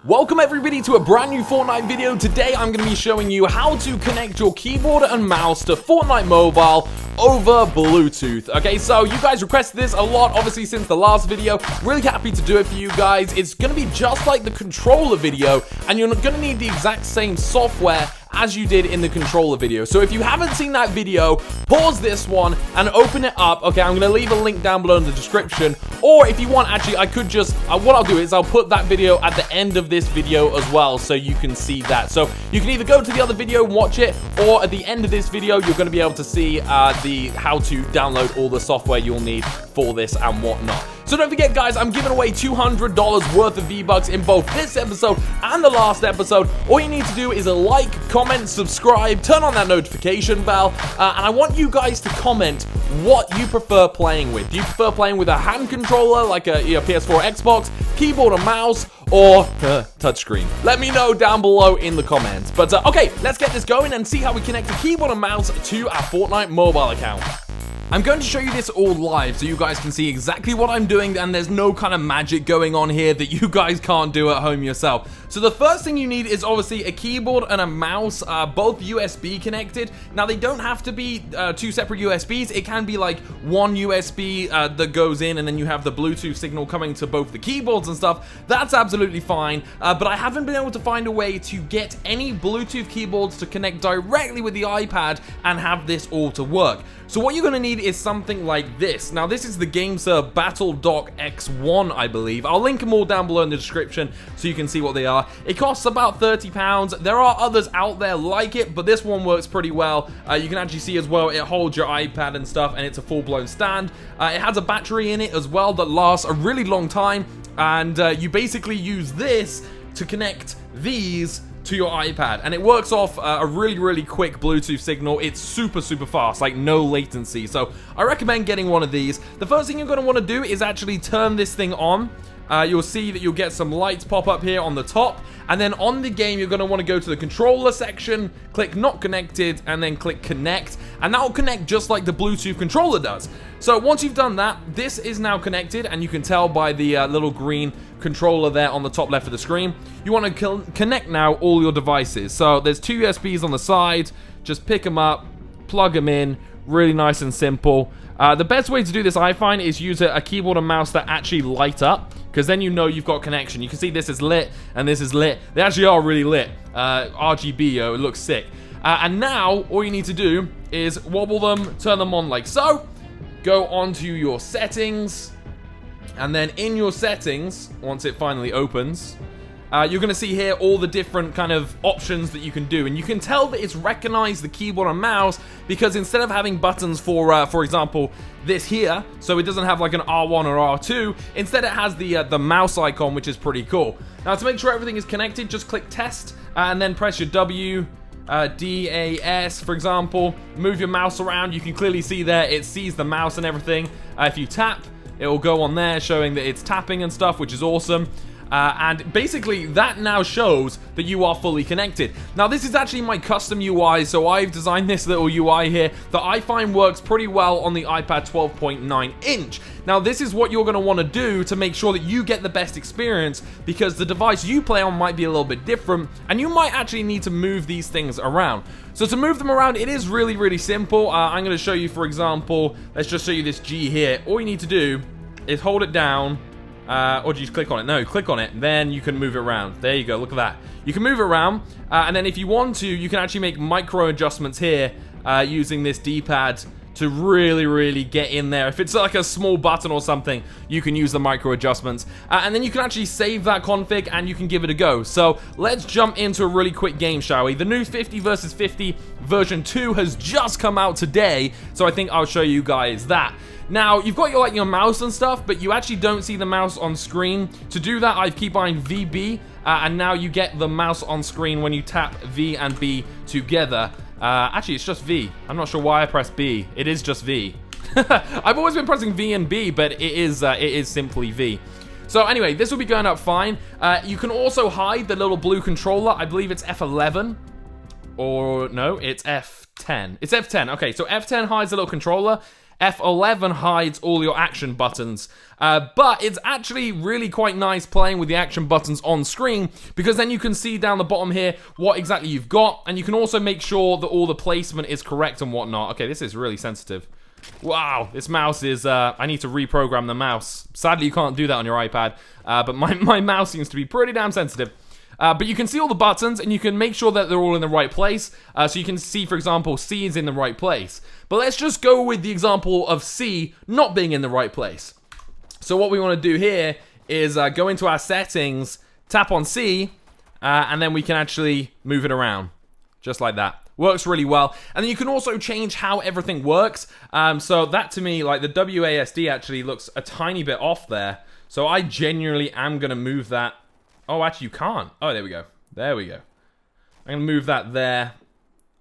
Welcome everybody to a brand new Fortnite video. Today I'm going to be showing you how to connect your keyboard and mouse to Fortnite Mobile over Bluetooth. Okay, so you guys requested this a lot, obviously, since the last video. Really happy to do it for you guys. It's going to be just like the controller video, and you're going to need the exact same software as you did in the controller video. So if you haven't seen that video, pause this one and open it up. Okay, I'm going to leave a link down below in the description. Or if you want, actually, I could just, what I'll do is I'll put that video at the end of this video as well, so you can see that. So you can either go to the other video and watch it, or at the end of this video, you're going to be able to see how to download all the software you'll need for this and whatnot. So don't forget, guys, I'm giving away $200 worth of V-Bucks in both this episode and the last episode. All you need to do is a like, comment, subscribe, turn on that notification bell, and I want you guys to comment what you prefer playing with. Do you prefer playing with a hand controller, like a PS4 or Xbox, keyboard or mouse, or touchscreen? Let me know down below in the comments. But okay, let's get this going and see how we connect a keyboard and mouse to our Fortnite mobile account. I'm going to show you this all live so you guys can see exactly what I'm doing, and there's no kind of magic going on here that you guys can't do at home yourself. So the first thing you need is obviously a keyboard and a mouse, both USB connected. Now they don't have to be two separate USBs. It can be like one USB that goes in, and then you have the Bluetooth signal coming to both the keyboards and stuff. That's absolutely fine, but I haven't been able to find a way to get any Bluetooth keyboards to connect directly with the iPad and have this all to work. So what you're going to need is something like this. Now this is the GameSir Battle Dock X1, I believe. I'll link them all down below in the description so you can see what they are. It costs about £30. There are others out there like it, but this one works pretty well. You can actually see as well, it holds your iPad and stuff, and it's a full-blown stand. It has a battery in it as well that lasts a really long time, and you basically use this to connect these to your iPad, and it works off a really quick Bluetooth signal. It's super fast, like no latency. So I recommend getting one of these. The first thing you're going to want to do is actually turn this thing on. You'll see that you'll get some lights pop up here on the top, and then on the game you're going to want to go to the controller section, click not connected, and then click connect, and that will connect just like the Bluetooth controller does. So once you've done that, this is now connected, and you can tell by the little green controller there on the top left of the screen. You want to connect now all your devices. So there's two USBs on the side. Just pick them up, plug them in, really nice and simple. The best way to do this, I find, is use a keyboard and mouse that actually light up, because then you know you've got connection. You can see this is lit and this is lit. They actually are really lit. RGB, it looks sick. And now all you need to do is wobble them, turn them on like so, go onto your settings, and then in your settings, once it finally opens, you're going to see here all the different kind of options that you can do, and you can tell that it's recognized the keyboard and mouse, because instead of having buttons for example, this here, so it doesn't have like an R1 or R2, instead it has the mouse icon, which is pretty cool. Now to make sure everything is connected, just click test, and then press your W, DAS, for example. Move your mouse around. You can clearly see there it sees the mouse and everything. If you tap, it will go on there showing that it's tapping and stuff, which is awesome. And basically that now shows that you are fully connected. Now this is actually my custom UI, so I've designed this little UI here that I find works pretty well on the iPad 12.9 inch. Now this is what you're going to want to do to make sure that you get the best experience, because the device you play on might be a little bit different, and you might actually need to move these things around. So to move them around, it is really simple. I'm going to show you, for example, let's just show you this G here. All you need to do is hold it down, or do you just click on it? No, click on it, then you can move it around. There you go, look at that. You can move it around, and then if you want to, you can actually make micro adjustments here using this D-pad to really get in there. If it's like a small button or something, you can use the micro adjustments, and then you can actually save that config and you can give it a go. So let's jump into a really quick game, shall we? The new 50 versus 50 version 2 has just come out today, so I think I'll show you guys that. Now, you've got your mouse and stuff, but you actually don't see the mouse on screen. To do that, I keep buying VB, and now you get the mouse on screen when you tap V and B together. Actually, it's just V. I'm not sure why I pressed B. It is just V. I've always been pressing V and B, but it is simply V. So anyway, this will be going up fine. You can also hide the little blue controller. I believe it's F11. Or no, it's F10. It's F10. Okay, so F10 hides the little controller. F11 hides all your action buttons. But it's actually really quite nice playing with the action buttons on screen, because then you can see down the bottom here what exactly you've got, and you can also make sure that all the placement is correct and whatnot. Okay, this is really sensitive. Wow, this mouse is, I need to reprogram the mouse. Sadly, you can't do that on your iPad, but my mouse seems to be pretty damn sensitive. But you can see all the buttons, and you can make sure that they're all in the right place. So you can see, for example, C is in the right place. But let's just go with the example of C not being in the right place. So what we want to do here is go into our settings, tap on C, and then we can actually move it around. Just like that. Works really well. And then you can also change how everything works. So that to me, like the WASD actually looks a tiny bit off there. So I genuinely am going to move that. Oh, actually you can't. Oh, there we go. There we go. I'm going to move that there.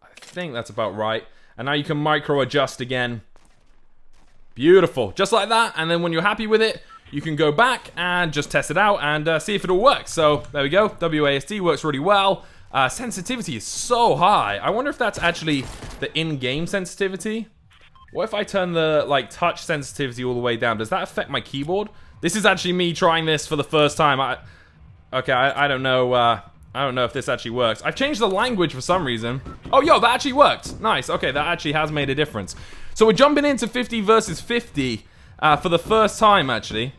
I think that's about right. And now you can micro adjust again. Beautiful. Just like that. And then when you're happy with it, you can go back and just test it out and see if it all works. So there we go. WASD works really well. Sensitivity is so high. I wonder if that's actually the in-game sensitivity. What if I turn the like touch sensitivity all the way down? Does that affect my keyboard? This is actually me trying this for the first time. I don't know. I don't know if this actually works. I've changed the language for some reason. Oh, yo, that actually worked. Nice. Okay, that actually has made a difference. So we're jumping into 50 versus 50 for the first time, actually.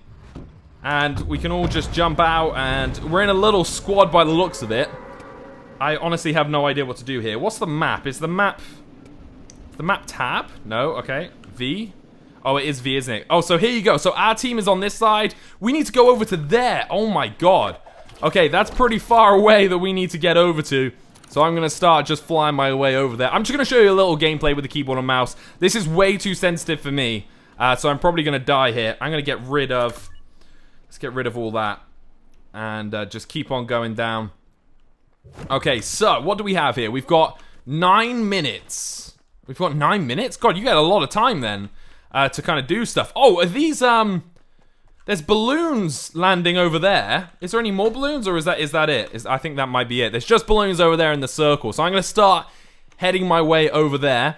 And we can all just jump out, and we're in a little squad by the looks of it. I honestly have no idea what to do here. What's the map? Is the map tab? No, okay. V? Oh, it is V, isn't it? Oh, so here you go. So our team is on this side. We need to go over to there. Oh my god. Okay, that's pretty far away that we need to get over to. So I'm going to start just flying my way over there. I'm just going to show you a little gameplay with the keyboard and mouse. This is way too sensitive for me. So I'm probably going to die here. I'm going to get rid of... Let's get rid of all that. And just keep on going down. Okay, so what do we have here? We've got 9 minutes. We've got 9 minutes? God, you get a lot of time then to kind of do stuff. Oh, are these... There's balloons landing over there. Is there any more balloons, or is that it? I think that might be it. There's just balloons over there in the circle. So I'm going to start heading my way over there.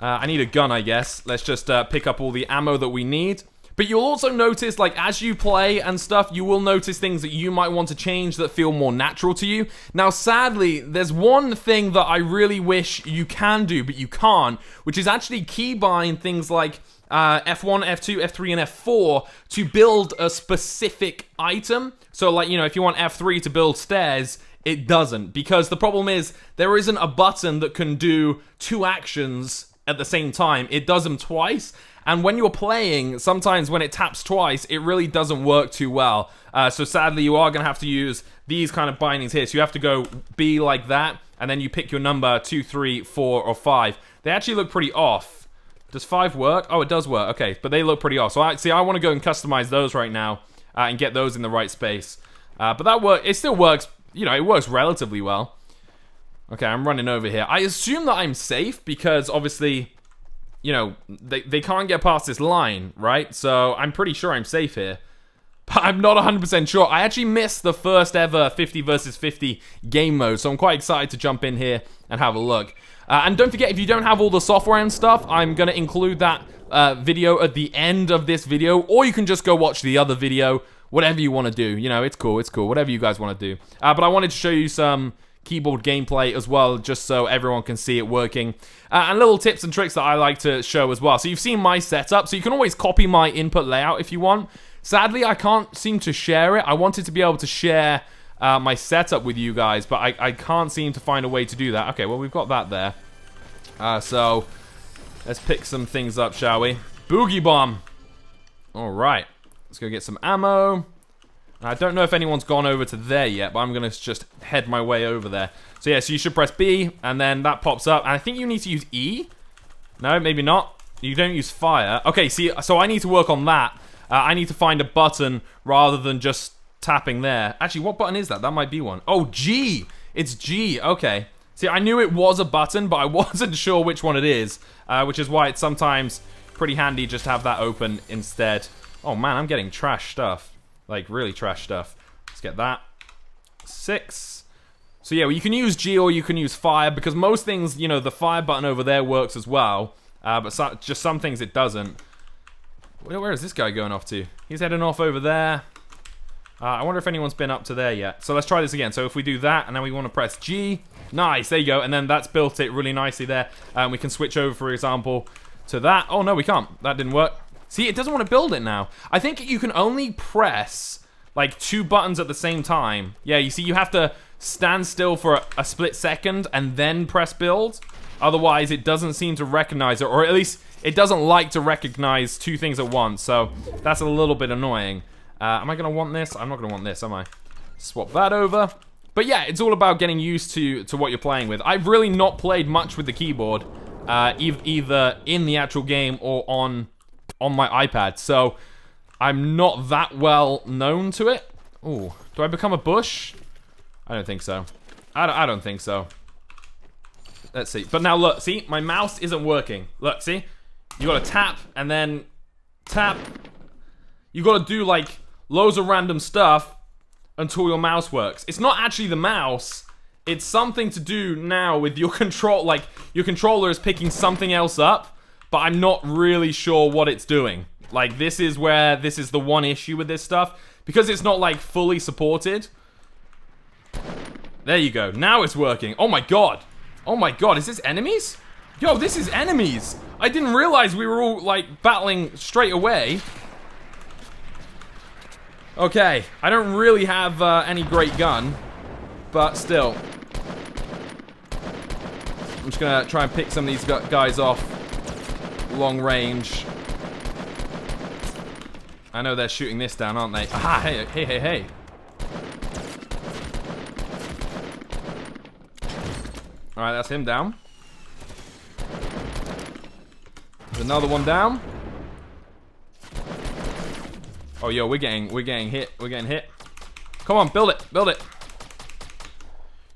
I need a gun, I guess. Let's just pick up all the ammo that we need. But you'll also notice, like, as you play and stuff, you will notice things that you might want to change that feel more natural to you. Now, sadly, there's one thing that I really wish you can do, but you can't, which is actually keybind things like F1, F2, F3, and F4 to build a specific item. So, like, you know, if you want F3 to build stairs, it doesn't. Because the problem is, there isn't a button that can do 2 actions at the same time. It does them twice. And when you're playing, sometimes when it taps twice, it really doesn't work too well. So sadly, you are going to have to use these kind of bindings here. So you have to go B like that, and then you pick your number 2, 3, 4, or 5. They actually look pretty off. Does 5 work? Oh, it does work. Okay, but they look pretty off. So I want to go and customize those right now and get those in the right space. But it still works. You know, it works relatively well. Okay, I'm running over here. I assume that I'm safe because obviously... You know, they can't get past this line, right? So I'm pretty sure I'm safe here. But I'm not 100% sure. I actually missed the first ever 50 versus 50 game mode. So I'm quite excited to jump in here and have a look. And don't forget, if you don't have all the software and stuff, I'm going to include that video at the end of this video. Or you can just go watch the other video. Whatever you want to do. You know, it's cool. It's cool. Whatever you guys want to do. But I wanted to show you some... keyboard gameplay as well, just so everyone can see it working, and little tips and tricks that I like to show as well. So you've seen my setup, so you can always copy my input layout if you want. Sadly, I can't seem to share it. I wanted to be able to share my setup with you guys, but I can't seem to find a way to do that. Okay, well, we've got that there. So let's pick some things up, shall we? Boogie Bomb. All right, let's go get some ammo. I don't know if anyone's gone over to there yet, but I'm going to just head my way over there. So yeah, so you should press B, and then that pops up. And I think you need to use E. No, maybe not. You don't use fire. Okay, see, so I need to work on that. I need to find a button rather than just tapping there. Actually, what button is that? That might be one. Oh, G. It's G. Okay. See, I knew it was a button, but I wasn't sure which one it is, which is why it's sometimes pretty handy just to have that open instead. Oh, man, I'm getting trash stuff. Like, really trash stuff. Let's get that. 6. So, yeah, well, you can use G or you can use fire, because most things, you know, the fire button over there works as well. But just some things it doesn't. Where is this guy going off to? He's heading off over there. I wonder if anyone's been up to there yet. So let's try this again. So if we do that, and then we want to press G. Nice, there you go. And then that's built it really nicely there. We can switch over, for example, to that. Oh, no, we can't. That didn't work. See, it doesn't want to build it now. I think you can only press, like, 2 buttons at the same time. Yeah, you see, you have to stand still for a split second and then press build. Otherwise, it doesn't seem to recognize it, or at least it doesn't like to recognize 2 things at once. So that's a little bit annoying. Am I going to want this? I'm not going to want this, am I? Swap that over. But yeah, it's all about getting used to what you're playing with. I've really not played much with the keyboard, either in the actual game or on my iPad. So I'm not that well known to it. Ooh, do I become a bush? I don't think so. I don't think so. Let's see. But now look, see, my mouse isn't working. Look, see? You gotta tap and then tap. You gotta do like loads of random stuff until your mouse works. It's not actually the mouse. It's something to do now with your control. Like your controller is picking something else up, but I'm not really sure what it's doing. Like this is the one issue with this stuff, because it's not like fully supported. There you go. Now it's working. Oh my god. Oh my god, is this enemies? Yo, this is enemies. I didn't realize we were all like battling straight away. Okay, I don't really have any great gun, but still. I'm just gonna try and pick some of these guys off long range. I know they're shooting this down, aren't they? Aha, hey, hey, hey, hey. Alright, that's him down. There's another one down. Oh, yo, we're getting hit. We're getting hit. Come on, build it, build it.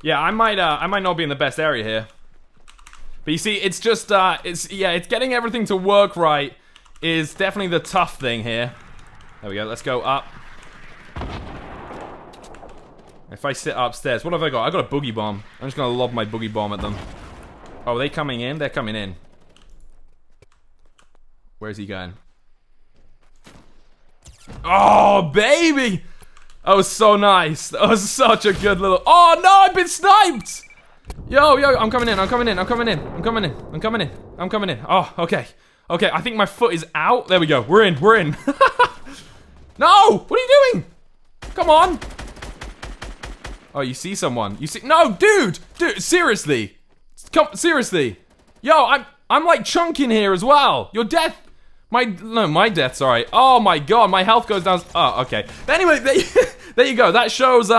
Yeah, I might not be in the best area here. But you see, it's just, it's getting everything to work right is definitely the tough thing here. There we go, let's go up. If I sit upstairs, what have I got? I got a boogie bomb. I'm just gonna lob my boogie bomb at them. Oh, are they coming in? They're coming in. Where's he going? Oh, baby! That was so nice. That was such a good little... Oh, no, I've been sniped! Yo, I'm coming in, I'm coming in, I'm coming in, I'm coming in, I'm coming in, I'm coming in. Oh, okay. Okay, I think my foot is out. There we go. We're in, we're in. No! What are you doing? Come on. Oh, you see someone. You see... No, dude! Dude, seriously. Come, seriously. Yo, I'm like chunking here as well. Your death... my death, sorry. Oh my god, my health goes down. Oh, okay. But anyway, there you go. That shows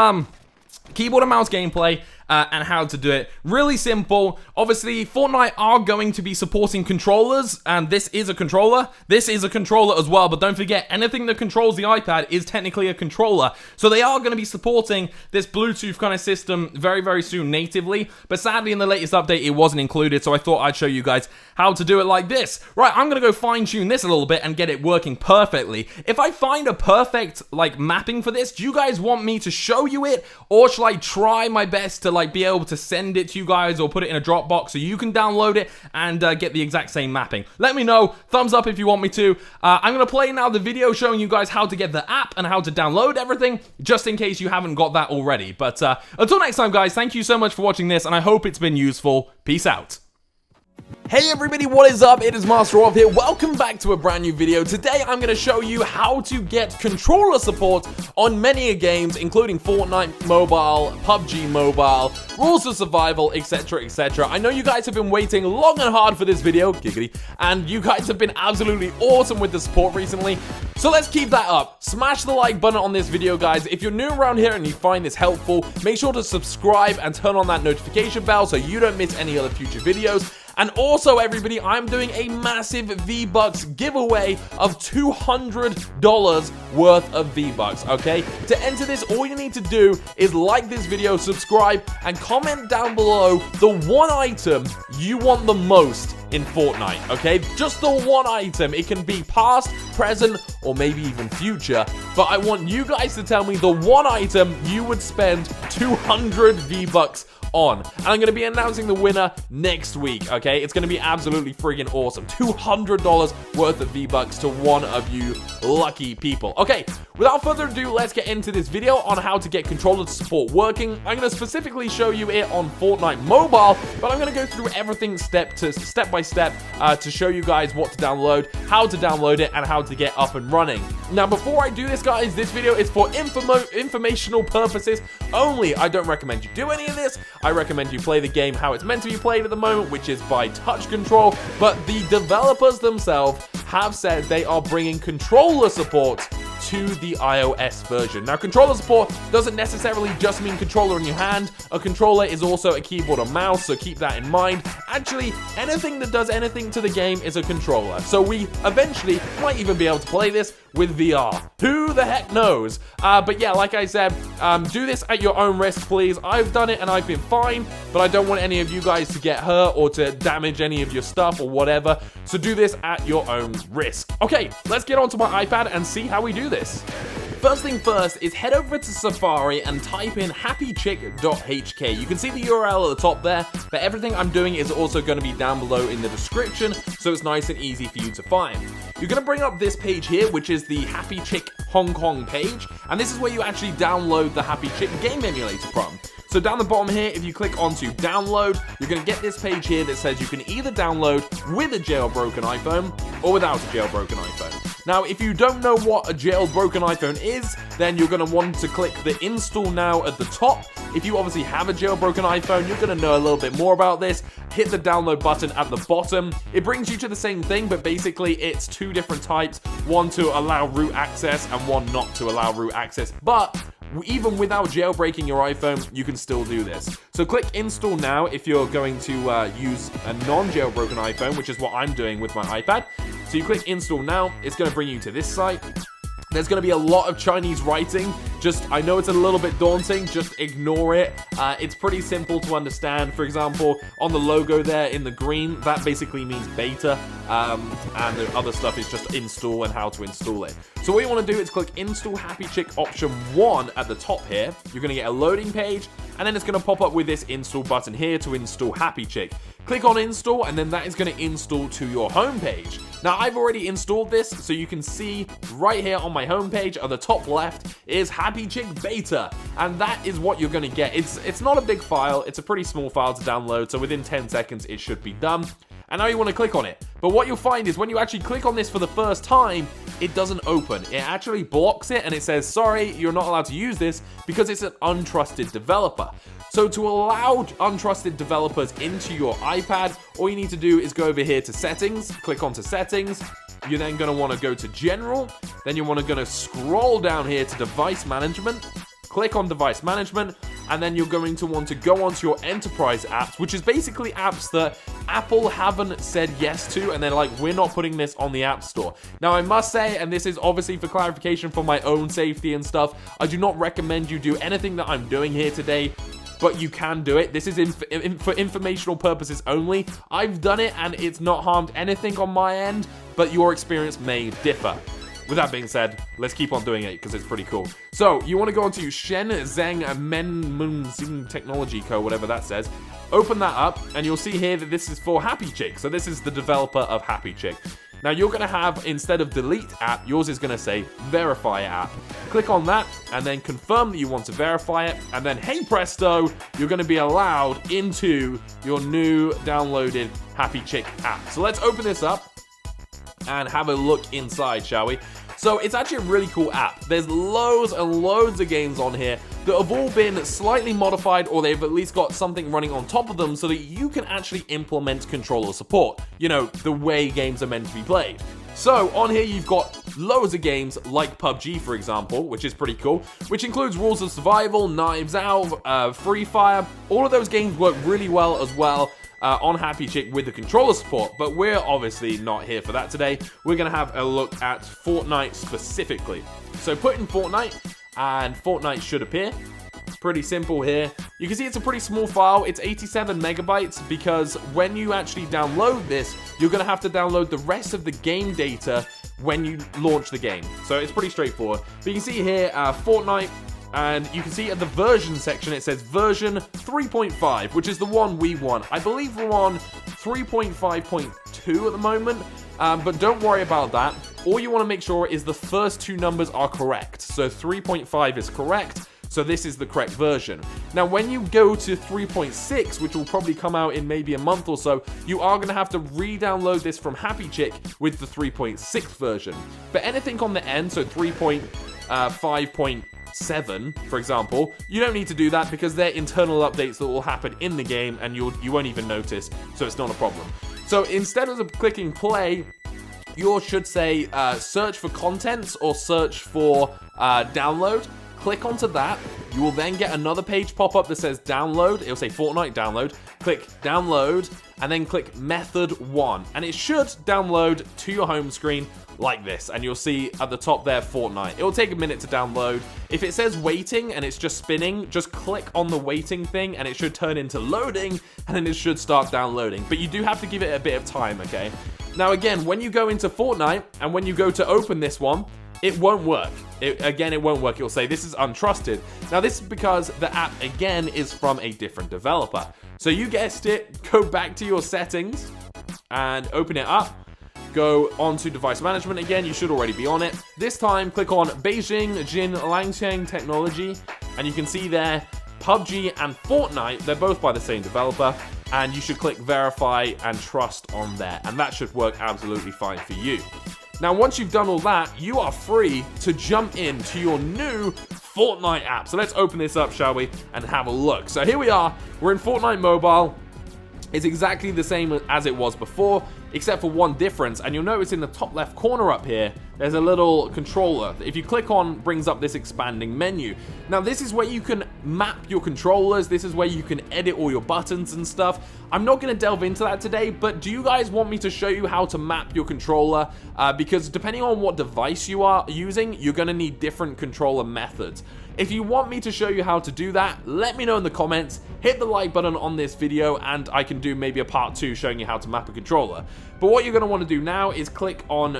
keyboard and mouse gameplay and how to do it. Really simple. Obviously, Fortnite are going to be supporting controllers, and this is a controller. This is a controller as well, but don't forget, anything that controls the iPad is technically a controller. So they are going to be supporting this Bluetooth kind of system very, very soon natively, but sadly in the latest update it wasn't included, so I thought I'd show you guys how to do it like this. Right, I'm going to go fine-tune this a little bit and get it working perfectly. If I find a perfect, like, mapping for this, do you guys want me to show you it, or should I try my best to, like, be able to send it to you guys or put it in a Dropbox so you can download it and get the exact same mapping? Let me know. Thumbs up if you want me to. I'm going to play now the video showing you guys how to get the app and how to download everything, just in case you haven't got that already. But until next time, guys, thank you so much for watching this, and I hope it's been useful. Peace out. Hey everybody, what is up? It is MasterOv here. Welcome back to a brand new video. Today I'm going to show you how to get controller support on many games, including Fortnite Mobile, PUBG Mobile, Rules of Survival, etc, etc. I know you guys have been waiting long and hard for this video, giggity, and you guys have been absolutely awesome with the support recently. So let's keep that up. Smash the like button on this video, guys. If you're new around here and you find this helpful, make sure to subscribe and turn on that notification bell so you don't miss any other future videos. And also, everybody, I'm doing a massive V-Bucks giveaway of $200 worth of V-Bucks, okay? To enter this, all you need to do is like this video, subscribe, and comment down below the one item you want the most in Fortnite, okay? Just the one item. It can be past, present, or maybe even future, but I want you guys to tell me the one item you would spend 200 V-Bucks on. And I'm going to be announcing the winner next week, okay? It's going to be absolutely friggin' awesome. $200 worth of V-Bucks to one of you lucky people. Okay, without further ado, let's get into this video on how to get controller support working. I'm going to specifically show you it on Fortnite Mobile, but I'm going to go through everything step by step to show you guys what to download, how to download it, and how to get up and running. Now, before I do this, guys, this video is for informational purposes only. I don't recommend you do any of this. I recommend you play the game how it's meant to be played at the moment, which is by touch control, but the developers themselves have said they are bringing controller support to the iOS version. Now, controller support doesn't necessarily just mean controller in your hand. A controller is also a keyboard or mouse, so keep that in mind. Actually, anything that does anything to the game is a controller. So we eventually might even be able to play this with VR. Who the heck knows? But yeah, like I said, do this at your own risk, please. I've done it and I've been fine, but I don't want any of you guys to get hurt or to damage any of your stuff or whatever. So do this at your own risk. Okay, let's get onto my iPad and see how we do this. First thing first is head over to Safari and type in happychick.hk. You can see the URL at the top there, but everything I'm doing is also going to be down below in the description, so it's nice and easy for you to find. You're going to bring up this page here, which is the Happy Chick Hong Kong page, and this is where you actually download the Happy Chick game emulator from. So down the bottom here, if you click onto download, you're going to get this page here that says you can either download with a jailbroken iPhone or without a jailbroken iPhone. Now, if you don't know what a jailbroken iPhone is, then you're going to want to click the install now at the top. If you obviously have a jailbroken iPhone, you're going to know a little bit more about this. Hit the download button at the bottom. It brings you to the same thing, but basically it's two different types, one to allow root access and one not to allow root access. But even without jailbreaking your iPhone, you can still do this. So click install now if you're going to use a non-jailbroken iPhone, which is what I'm doing with my iPad. So you click install now, it's going to bring you to this site. There's going to be a lot of Chinese writing. I know it's a little bit daunting, just ignore it. It's pretty simple to understand. For example, on the logo there in the green, that basically means beta, and the other stuff is just install and how to install it. So what you want to do is click install Happy Chick option 1 at the top here. You're going to get a loading page, and then it's going to pop up with this install button here to install Happy Chick. Click on install, and then that is going to install to your home page. Now, I've already installed this, so you can see right here on my home page at the top left is Happy Chick Beta, and that is what you're going to get. It's not a big file, it's a pretty small file to download, so within 10 seconds it should be done. And now you want to click on it. But what you'll find is when you actually click on this for the first time, it doesn't open. It actually blocks it and it says, sorry, you're not allowed to use this because it's an untrusted developer. So to allow untrusted developers into your iPad, all you need to do is go over here to settings, click onto settings. You're then going to want to go to general. Then you're going to scroll down here to device management. Click on device management, and then you're going to want to go onto your enterprise apps, which is basically apps that Apple haven't said yes to, and they're like, we're not putting this on the App Store. Now, I must say, and this is obviously for clarification for my own safety and stuff, I do not recommend you do anything that I'm doing here today, but you can do it. This is for informational purposes only. I've done it, and it's not harmed anything on my end, but your experience may differ. With that being said, let's keep on doing it because it's pretty cool. So, you want to go onto Shenzhen Menmunxing Technology Co., whatever that says. Open that up, and you'll see here that this is for Happy Chick. So this is the developer of Happy Chick. Now, you're going to have, instead of delete app, yours is going to say verify app. Click on that, and then confirm that you want to verify it, and then, hey presto, you're going to be allowed into your new downloaded Happy Chick app. So let's open this up and have a look inside, shall we? So it's actually a really cool app. There's loads and loads of games on here that have all been slightly modified, or they've at least got something running on top of them so that you can actually implement controller support. You know, the way games are meant to be played. So on here you've got loads of games like PUBG, for example, which is pretty cool, which includes Rules of Survival, Knives Out, Free Fire. All of those games work really well as well on Happy Chick with the controller support, but we're obviously not here for that today. We're going to have a look at Fortnite specifically. So put in Fortnite, and Fortnite should appear. Pretty simple here. You can see it's a pretty small file. It's 87 megabytes because when you actually download this, you're going to have to download the rest of the game data when you launch the game. So it's pretty straightforward. But you can see here, Fortnite, and you can see at the version section, it says version 3.5, which is the one we want. I believe we're on 3.5.2 at the moment, but don't worry about that. All you want to make sure is the first two numbers are correct. So 3.5 is correct. So this is the correct version. Now, when you go to 3.6, which will probably come out in maybe a month or so, you are going to have to re-download this from Happy Chick with the 3.6 version. But anything on the end, so 3.5.7, for example, you don't need to do that because they're internal updates that will happen in the game and you won't even notice, so it's not a problem. So instead of clicking play, you should say search for contents or search for download. Click onto that. You will then get another page pop up that says download. It'll say Fortnite download. Click download and then click method 1. And it should download to your home screen like this. And you'll see at the top there Fortnite. It will take a minute to download. If it says waiting and it's just spinning, just click on the waiting thing and it should turn into loading and then it should start downloading. But you do have to give it a bit of time, okay? Now again, when you go into Fortnite and when you go to open this one, it won't work. It won't work. It'll say this is untrusted. Now this is because the app again is from a different developer. So you guessed it, go back to your settings and open it up. Go onto device management again. You should already be on it. This time click on Beijing Jin Langcheng Technology and you can see there PUBG and Fortnite, they're both by the same developer, and you should click verify and trust on there, and that should work absolutely fine for you. Now, once you've done all that, you are free to jump into your new Fortnite app. So let's open this up, shall we, and have a look. So here we are. We're in Fortnite Mobile. It's exactly the same as it was before, except for one difference. And you'll notice in the top left corner up here, there's a little controller. If you click on, brings up this expanding menu. Now, this is where you can map your controllers. This is where you can edit all your buttons and stuff. I'm not going to delve into that today, but do you guys want me to show you how to map your controller? Because depending on what device you are using, you're going to need different controller methods. If you want me to show you how to do that, let me know in the comments. Hit the like button on this video and I can do maybe a part 2 showing you how to map a controller. But what you're going to want to do now is click on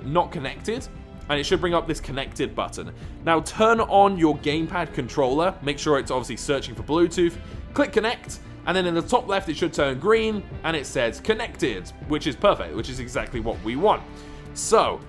not connected, and it should bring up this connected button. Now turn on your gamepad controller, make sure it's obviously searching for Bluetooth, click connect, and then in the top left it should turn green and it says connected, which is perfect, which is exactly what we want. So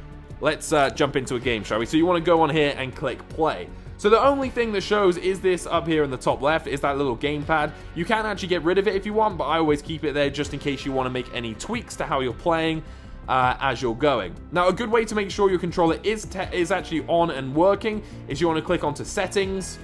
let's jump into a game, shall we? So you want to go on here and click play. So the only thing that shows is this up here in the top left, is that little gamepad. You can actually get rid of it if you want, but I always keep it there just in case you want to make any tweaks to how you're playing as you're going. Now, a good way to make sure your controller is actually on and working is you want to click onto settings.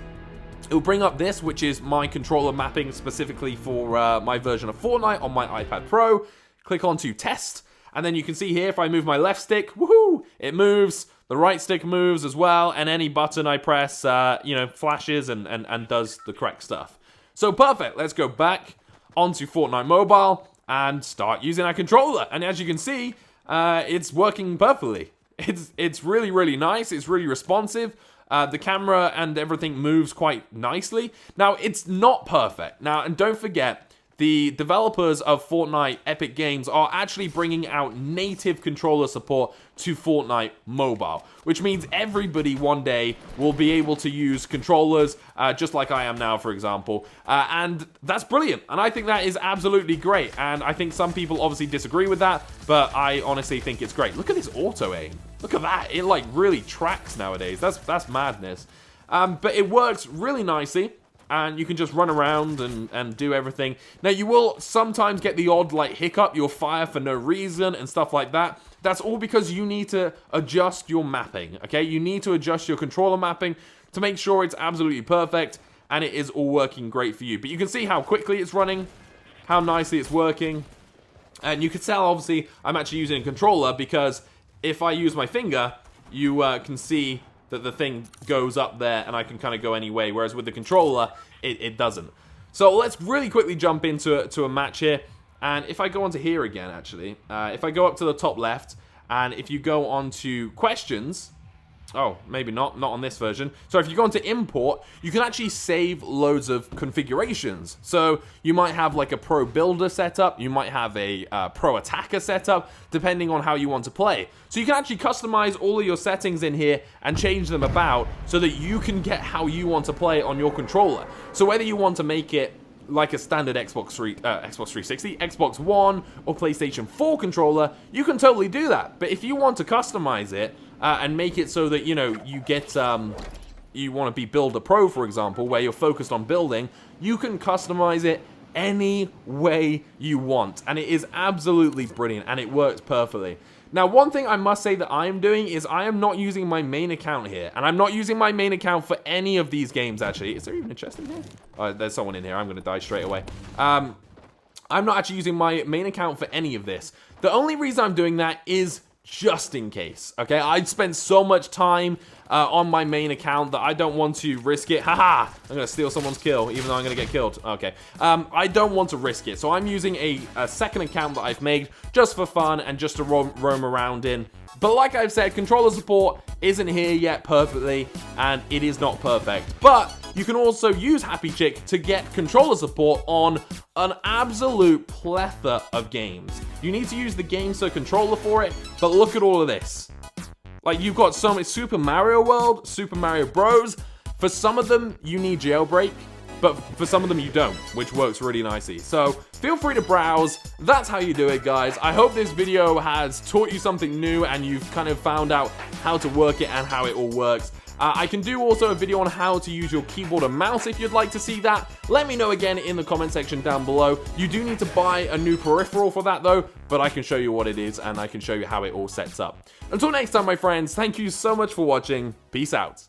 It'll bring up this, which is my controller mapping specifically for my version of Fortnite on my iPad Pro. Click onto test, and then you can see here if I move my left stick, woohoo, it moves. The right stick moves as well, and any button I press, flashes and does the correct stuff. So perfect. Let's go back onto Fortnite Mobile and start using our controller. And as you can see, it's working perfectly. It's really, really nice. It's really responsive. The camera and everything moves quite nicely. Now, it's not perfect. Now, and don't forget, the developers of Fortnite Epic Games are actually bringing out native controller support to Fortnite Mobile, which means everybody one day will be able to use controllers just like I am now, for example. And that's brilliant. And I think that is absolutely great. And I think some people obviously disagree with that, but I honestly think it's great. Look at this auto aim. Look at that. It like really tracks nowadays. That's madness. But it works really nicely. And you can just run around and do everything. Now, you will sometimes get the odd, like, hiccup. You'll fire for no reason and stuff like that. That's all because you need to adjust your mapping, okay? You need to adjust your controller mapping to make sure it's absolutely perfect and it is all working great for you. But you can see how quickly it's running, how nicely it's working. And you can tell, obviously, I'm actually using a controller because if I use my finger, you can see that the thing goes up there and I can kind of go any way, whereas with the controller, it doesn't. So let's really quickly jump into a match here. And if I go onto here again, actually, if I go up to the top left, and if you go on to questions, Oh, maybe not on this version. So if you go into import, you can actually save loads of configurations. So you might have like a pro builder setup, you might have a pro attacker setup, depending on how you want to play. So you can actually customize all of your settings in here and change them about so that you can get how you want to play on your controller. So whether you want to make it like a standard Xbox 360, Xbox One, or PlayStation 4 controller, you can totally do that. But if you want to customize it and make it so that, you know, you get, you want to be Builder Pro, for example, where you're focused on building, you can customize it any way you want. And it is absolutely brilliant, and it works perfectly. Now, one thing I must say that I am doing is I am not using my main account here. And I'm not using my main account for any of these games, actually. Is there even a chest in here? Oh, there's someone in here. I'm going to die straight away. I'm not actually using my main account for any of this. The only reason I'm doing that is just in case, okay? I'd spent so much time on my main account that I don't want to risk it. Haha! I'm gonna steal someone's kill, even though I'm gonna get killed. Okay. I don't want to risk it, so I'm using a second account that I've made just for fun and just to roam around in. But like I've said, controller support isn't here yet perfectly, and it is not perfect. But you can also use Happy Chick to get controller support on an absolute plethora of games. You need to use the GameSir controller for it, but look at all of this. Like, you've got so much Super Mario World, Super Mario Bros. For some of them, you need jailbreak, but for some of them you don't, which works really nicely. So feel free to browse. That's how you do it, guys. I hope this video has taught you something new and you've kind of found out how to work it and how it all works. I can do also a video on how to use your keyboard and mouse if you'd like to see that. Let me know again in the comment section down below. You do need to buy a new peripheral for that though, but I can show you what it is and I can show you how it all sets up. Until next time, my friends, thank you so much for watching. Peace out.